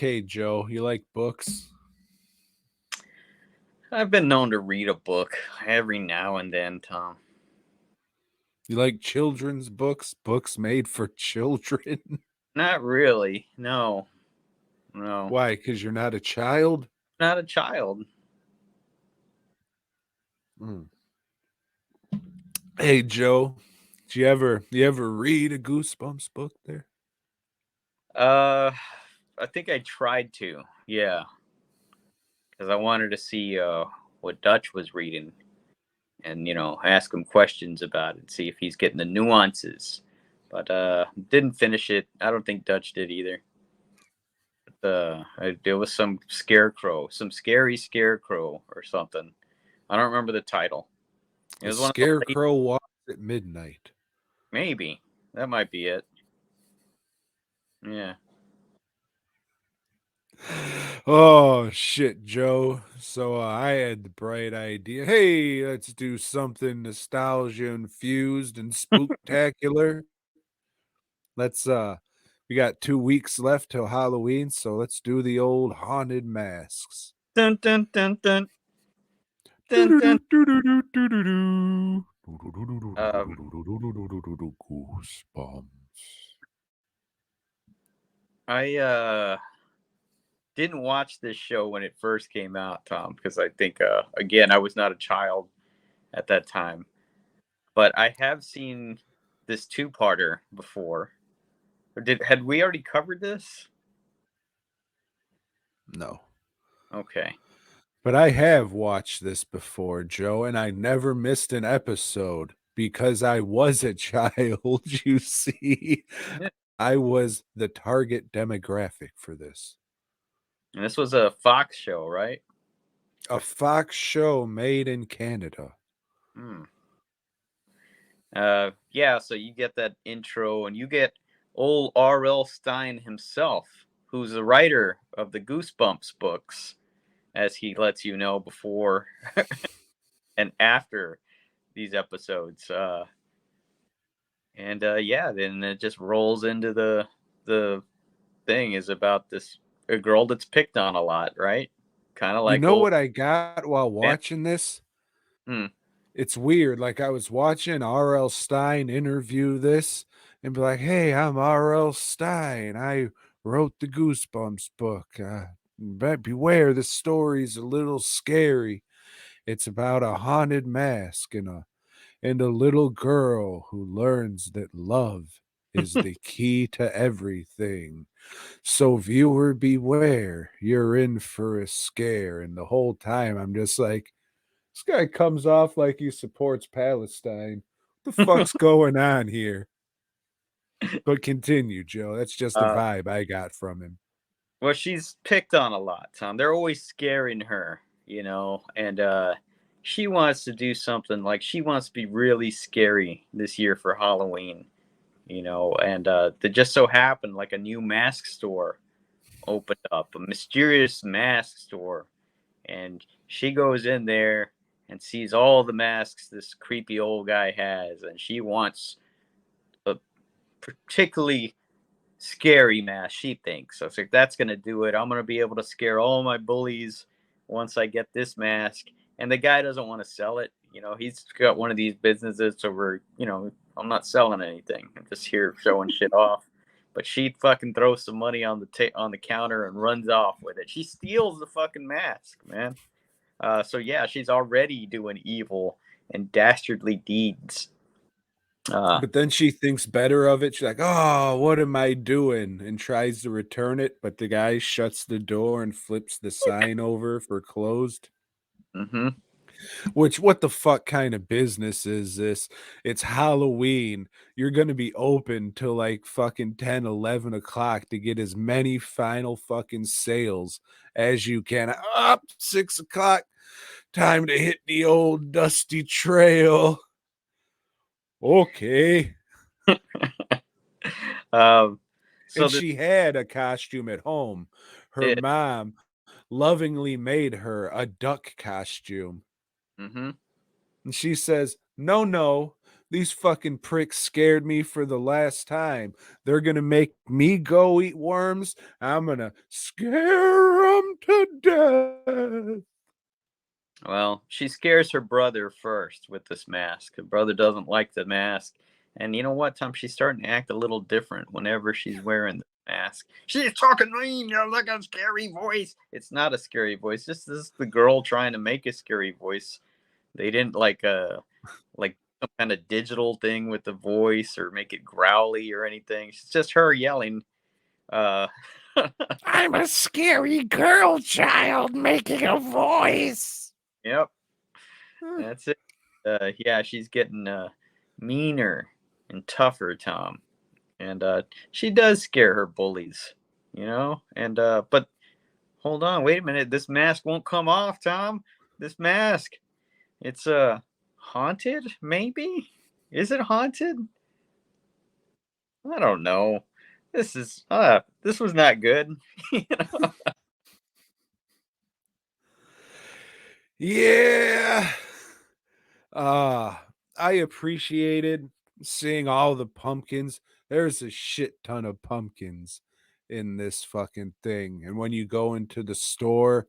Okay, Joe, you like books? I've been known to read a book every now and then, Tom. You like children's books? Books made for children? Not really. No, no. Why? Because you're not a child? Not a child. Mm. Hey, Joe, you ever read a Goosebumps book there? Uh, I think I tried to. Yeah, because I wanted to see what Dutch was reading, and ask him questions about it, see if he's getting the nuances. But didn't finish it. I don't think Dutch did either. There was some scarecrow, some scary scarecrow or something. I don't remember the title. It A was one of the late. scarecrow walks at midnight. Maybe that might be it. Yeah. Oh shit, Joe. So I had the bright idea. Hey, let's do something nostalgia infused and spooktacular. Let's we got 2 weeks left till Halloween, so let's do the old haunted masks. Dun dun dun dun dun dun. Goosebumps. I didn't watch this show when it first came out, Tom, because I think again I was not a child at that time. But I have seen this two-parter before. Or did had we already covered this? No. Okay. But I have watched this before, Joe, and I never missed an episode because I was a child, you see. Yeah. I was the target demographic for this. And this was a Fox show, right? A Fox show made in Canada. Hmm. Yeah, so you get that intro and you get old R.L. Stein himself, who's the writer of the Goosebumps books, as he lets you know before and after these episodes. And yeah, then it just rolls into the thing is about this a girl that's picked on a lot, right? Kind of You like know old what I got while man. watching this? Hmm. It's weird. Like I was watching R.L. Stein interview this and be like, "Hey, I'm R.L. Stein. I wrote the Goosebumps book. But beware, the story's a little scary. It's about a haunted mask and a little girl who learns that love is the key to everything. So viewer beware, you're in for a scare." And the whole time I'm just like, this guy comes off like he supports Palestine. What the fuck's going on here? But continue, Joe. That's just the uh, vibe I got from him. well, she's picked on a lot, Tom. They're always scaring her, and she wants to do something like she wants to be really scary this year for Halloween, and it just so happened like a new mask store opened up, a mysterious mask store, and she goes in there and sees all the masks this creepy old guy has, and she wants a particularly scary mask, she thinks. So it's like, that's going to do it. I'm going to be able to scare all my bullies once I get this mask. And the guy doesn't want to sell it. He's got one of these businesses, so I'm not selling anything. I'm just here showing shit off. But she fucking throws some money on the counter and runs off with it. She steals the fucking mask, man. So yeah, she's already doing evil and dastardly deeds. Uh, But then she thinks better of it. She's like, oh, what am I doing? And tries to return it. But the guy shuts the door and flips the sign over for closed. mm-hmm. Which, what the fuck kind of business is this? It's Halloween. You're going to be open till like fucking 10, 11 o'clock to get as many final fucking sales as you can. Up 6 o'clock. Time to hit the old dusty trail. Okay. So And this she had a costume at home. Her it. mom lovingly made her a duck costume. Mm-hmm. And she says, no, no, These fucking pricks scared me for the last time. They're gonna make me go eat worms. I'm gonna scare them to death. Well, she scares her brother first with this mask. Her brother doesn't like the mask. And you know what, Tom? She's starting to act a little different whenever she's wearing the mask. She's talking mean, you know, like a scary voice. It's not a scary voice. Just this is the girl trying to make a scary voice. They didn't like some kind of digital thing with the voice or make it growly or anything. It's just her yelling. Uh I'm a scary girl child making a voice. yep, Huh. that's it. Yeah, she's getting meaner and tougher, Tom. And she does scare her bullies, you know? And but hold on, wait a minute. This mask won't come off, Tom. This mask. It's haunted, maybe? Is it haunted? I don't know. This was not good. You know? Yeah. Uh, I appreciated seeing all the pumpkins. There's a shit ton of pumpkins in this fucking thing. And when you go into the store,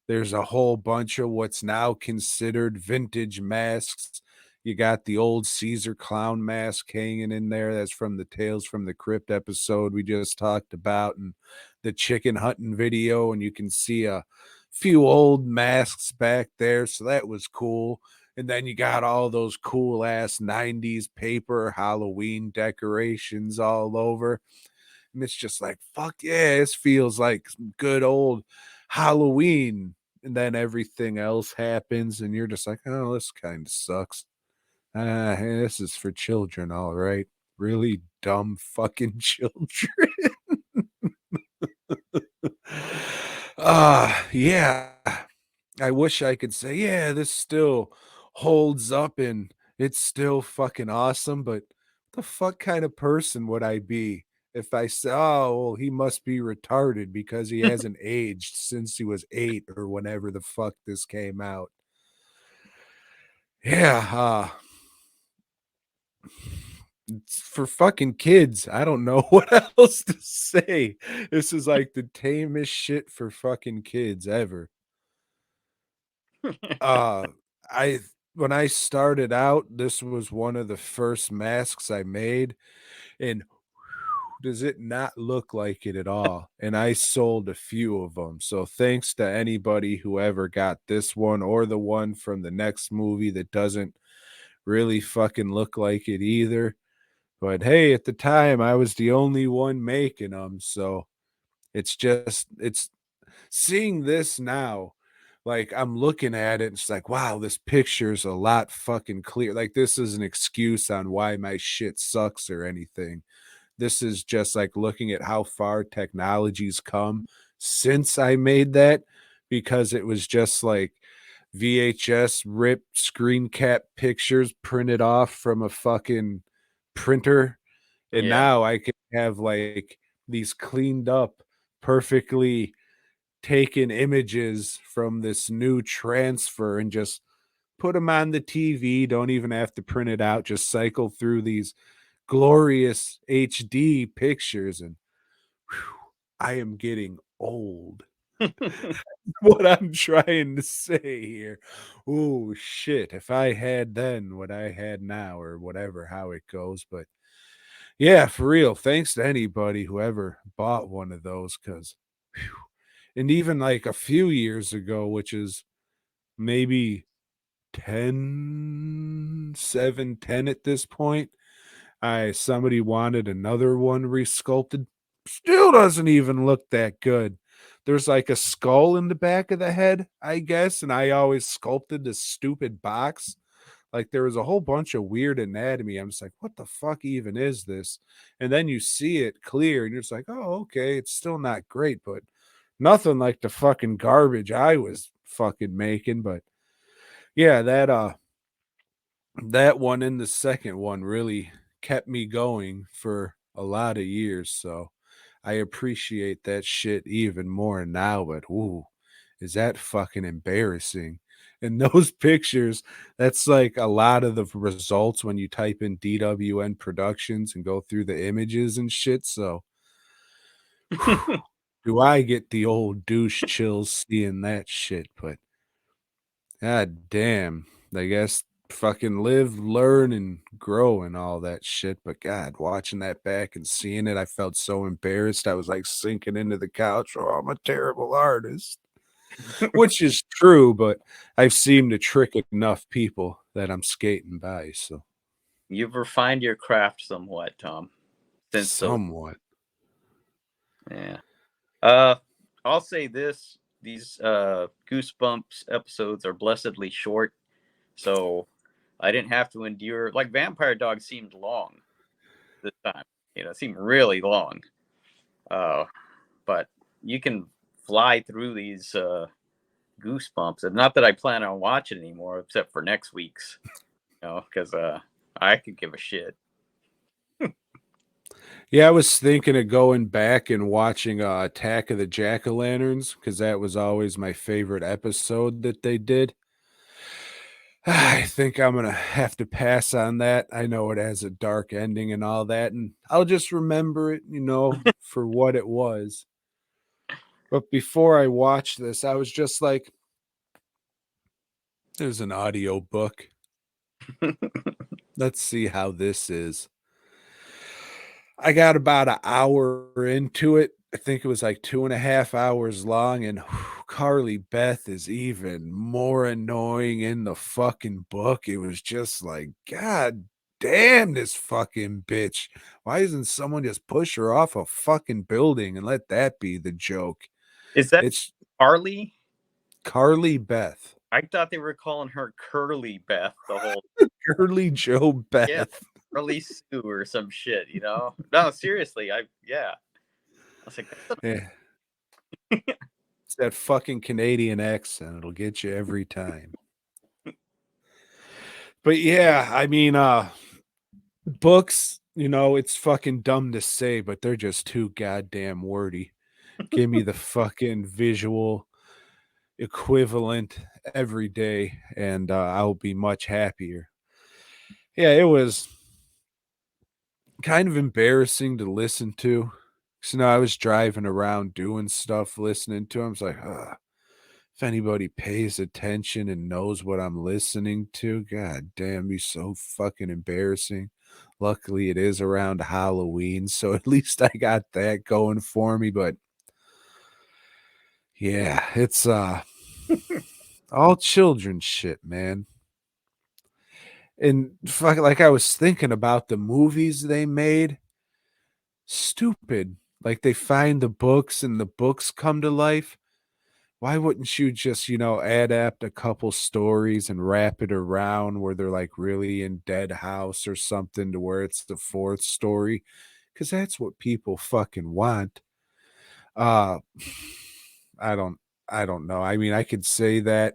there's a whole bunch of what's now considered vintage masks. You got the old Caesar clown mask hanging in there. That's from the Tales from the Crypt episode we just talked about, and the chicken hunting video. And you can see a few old masks back there. So that was cool. And then you got all those cool ass 90s paper Halloween decorations all over. And it's just like, fuck yeah, this feels like some good old Halloween. And then everything else happens, and you're just like, oh, this kind of sucks. Hey, this is for children, all right. Really dumb fucking children. Yeah. I wish I could say, yeah, this still holds up and it's still fucking awesome, but the fuck kind of person would I be if I say, oh, well, he must be retarded because he hasn't aged since he was 8 or whenever the fuck this came out? Yeah, it's for fucking kids. I don't know what else to say. This is like the tamest shit for fucking kids ever. Uh, I when I started out, this was one of the first masks I made, and does it not look like it at all? And I sold a few of them. So thanks to anybody who ever got this one or the one from the next movie that doesn't really fucking look like it either. But hey, at the time I was the only one making them, so it's seeing this now, like I'm looking at it, and it's like, wow, this picture's a lot fucking clear. Like, this is an excuse on why my shit sucks or anything. This is just like looking at how far technology's come since I made that, because it was just like VHS ripped screen cap pictures printed off from a fucking printer. And Yeah. now I can have like these cleaned up, perfectly taken images from this new transfer and just put them on the TV. Don't even have to print it out. Just cycle through these glorious HD pictures. And whew, I am getting old. What I'm trying to say here. Oh, shit. If I had then what I had now, or whatever, how it goes. But yeah, for real. Thanks to anybody who ever bought one of those, because and even like a few years ago, which is maybe 10, 7, 10 at this point, I somebody wanted another one resculpted. Still doesn't even look that good. There's like a skull in the back of the head, I guess, and I always sculpted this stupid box. Like, there was a whole bunch of weird anatomy. I'm just like, what the fuck even is this? And then you see it clear and you're just like, oh, okay, it's still not great, but nothing like the fucking garbage I was fucking making. But yeah, that one and the second one really kept me going for a lot of years. So I appreciate that shit even more now. But ooh, is that fucking embarrassing? And those pictures, that's like a lot of the results when you type in DWN Productions and go through the images and shit. So, do I get the old douche chills seeing that shit? But god damn, I guess fucking live, learn, and grow and all that shit. But God, watching that back and seeing it, I felt so embarrassed. I was like sinking into the couch. Oh, I'm a terrible artist, which is true, but I've seemed to trick enough people that I'm skating by. So You've refined your craft somewhat, Tom, since those. somewhat. Yeah. Uh, I'll say this: these Goosebumps episodes are blessedly short, so I didn't have to endure. Like Vampire Dog seemed long this time. It seemed really long. Uh, but you can fly through these Goosebumps, and not that I plan on watching anymore, except for next week's. Because I could give a shit. Yeah, I was thinking of going back and watching Attack of the Jack-o'-lanterns because that was always my favorite episode that they did. I think I'm gonna have to pass on that. I know it has a dark ending and all that, and I'll just remember it, for what it was. But before I watched this, I was just like, there's an audio book. Let's see how this is. I got about an hour into it. I think it was like 2.5 hours long, and Carly Beth is even more annoying in the fucking book. It was just like, God damn this fucking bitch. Why doesn't someone just push her off a fucking building and let that be the joke? Is that It's Harley? Carly Beth. I thought they were calling her Curly Beth the whole. Curly Joe Yeah, Beth. Curly Sue or some shit. No, seriously. I was like, Yeah, it's that fucking Canadian accent. It'll get you every time. But yeah, I mean, books, it's fucking dumb to say, but they're just too goddamn wordy. Give me the fucking visual equivalent every day, and I'll be much happier. Yeah, it was kind of embarrassing to listen to. So I was driving around doing stuff, listening to 'em. I was like, ugh. If anybody pays attention and knows what I'm listening to, god damn, be so fucking embarrassing. Luckily, it is around Halloween, so at least I got that going for me. But yeah, it's all children shit, man. And fuck, like I was thinking about the movies they made. Stupid. Like they find the books and the books come to life. Why wouldn't you just, adapt a couple stories and wrap it around where they're like really in dead house or something to where it's the fourth story? Because that's what people fucking want. Uh I don't I don't know. I mean, I could say that.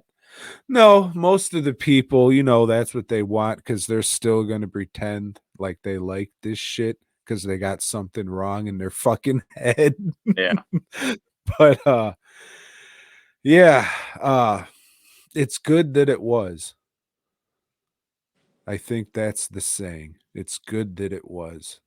No, most of the people, that's what they want because they're still gonna pretend like they like this shit because they got something wrong in their fucking head. yeah. But yeah, it's good that it was. I think that's the saying. It's good that it was.